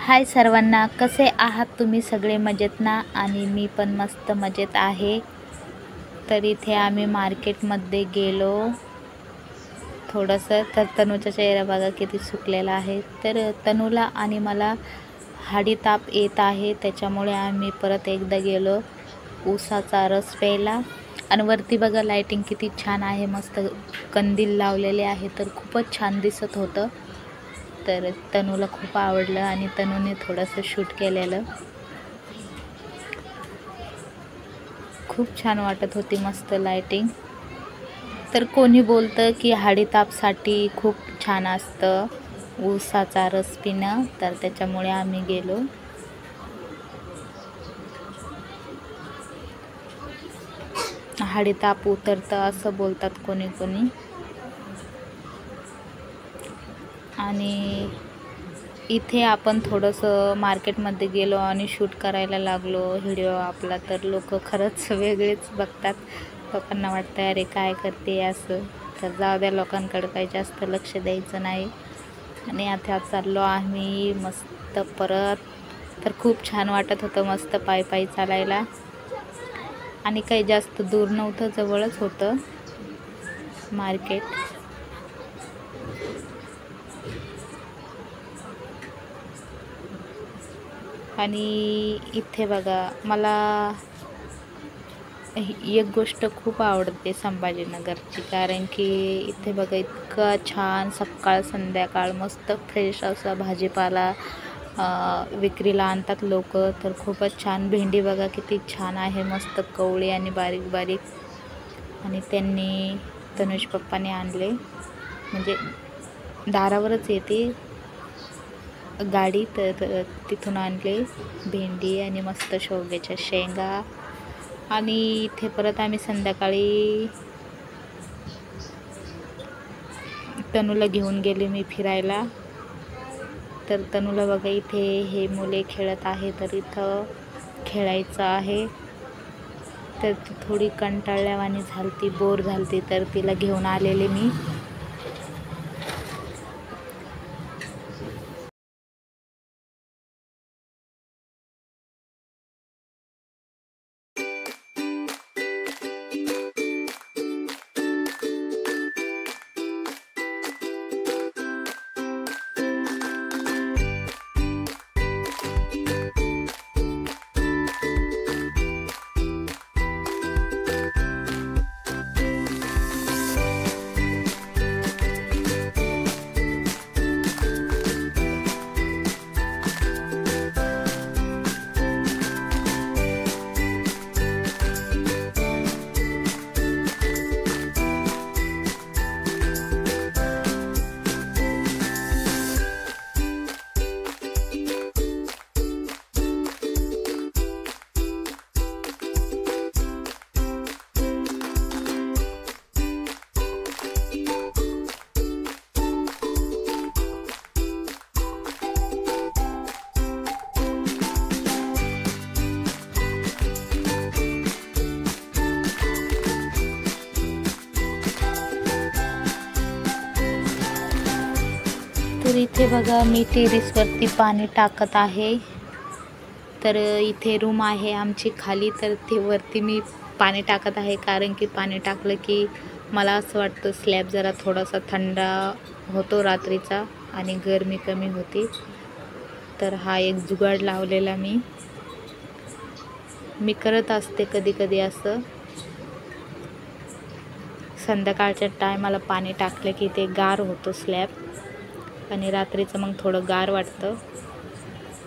हाय सर्वांना, कसे आहात तुम्ही सगळे? मजेत ना? आणि मी पण मस्त मजेत आहे. तर इथे आम्ही मार्केटमध्ये गेलो थोडंसं. तर तनूचा चेहरा बघा किती सुकलेला आहे. तर तनूला आणि मला हाडी ताप येत आहे, त्याच्यामुळे आम्ही परत एकदा गेलो ऊसाचा रस प्यायला. आणि वरती बघा लाइटिंग किती छान आहे, मस्त कंदील लावलेले आहे, तर खूपच छान दिसत होतं. तर तनूला खूप आवडलं आणि तनूने थोडंसं शूट केलेलं. खूप छान वाटत होती, मस्त लाइटिंग. तर कोणी बोलतं की हाडीतापसाठी खूप छान असतं ऊसाचा रस पिणं, तर त्याच्यामुळे आम्ही गेलो. हाडीताप उतरतं असं बोलतात कोणी कोणी. आणि इथे आपण थोडंसं मार्केटमध्ये गेलो आणि शूट करायला लागलो व्हिडिओ आपला. तर लोक खरंच वेगळेच बघतात, लोकांना वाटतं अरे काय करते असं. तर जाऊ द्या, लोकांकडे काही जास्त लक्ष द्यायचं नाही. आणि आता चाललो आम्ही मस्त परत. तर खूप छान वाटत होतं मस्त पायी पायी चालायला. आणि काही जास्त दूर नव्हतं, जवळच होतं मार्केट. आणि इथे बघा, मला एक गोष्ट खूप आवडते संभाजीनगरची, कारण की इथे बघा इतकं छान सकाळ संध्याकाळ मस्त फ्रेश असा भाजीपाला विक्रीला आणतात लोक. तर खूपच छान. भेंडी बघा किती छान आहे, मस्त कवळी आणि बारीक बारीक. आणि त्यांनी तनुज पप्पाने आणले, म्हणजे दारावरच येते गाडी, तर तिथून आणले भेंडी आणि मस्त शेवग्याच्या शेंगा. आणि इथे परत आम्ही संध्याकाळी तनूला घेऊन गेले मी फिरायला. तर तनूला बघा इथे हे मुले खेळत आहे, तर इथं खेळायचं आहे. तर ती थोडी कंटाळल्यावानी झालती, बोर झालती, तर तिला घेऊन आलेले मी. तर इथे बघा मी टेरेसवरती पाणी टाकत आहे. तर इथे रूम आहे आमची खाली, तर ते वरती मी पाणी टाकत आहे, कारण की पाणी टाकलं की मला असं वाटतं स्लॅब जरा थोडासा थंड होतो रात्रीचा आणि गरमी कमी होती. तर हा एक जुगाड लावलेला मी करत असते कधी कधी असं. संध्याकाळच्या टायमाला पाणी टाकलं की ते गार होतो स्लॅब, आणि रात्रीचं मग थोडं गार वाटतं,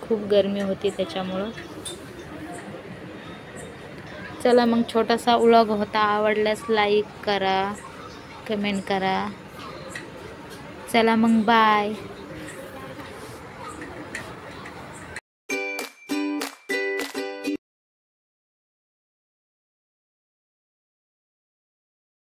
खूप गरमी होती त्याच्यामुळं. चला मग छोटासा व्लॉग होता, आवडल्यास लाईक करा, कमेंट करा. चला मग बाय.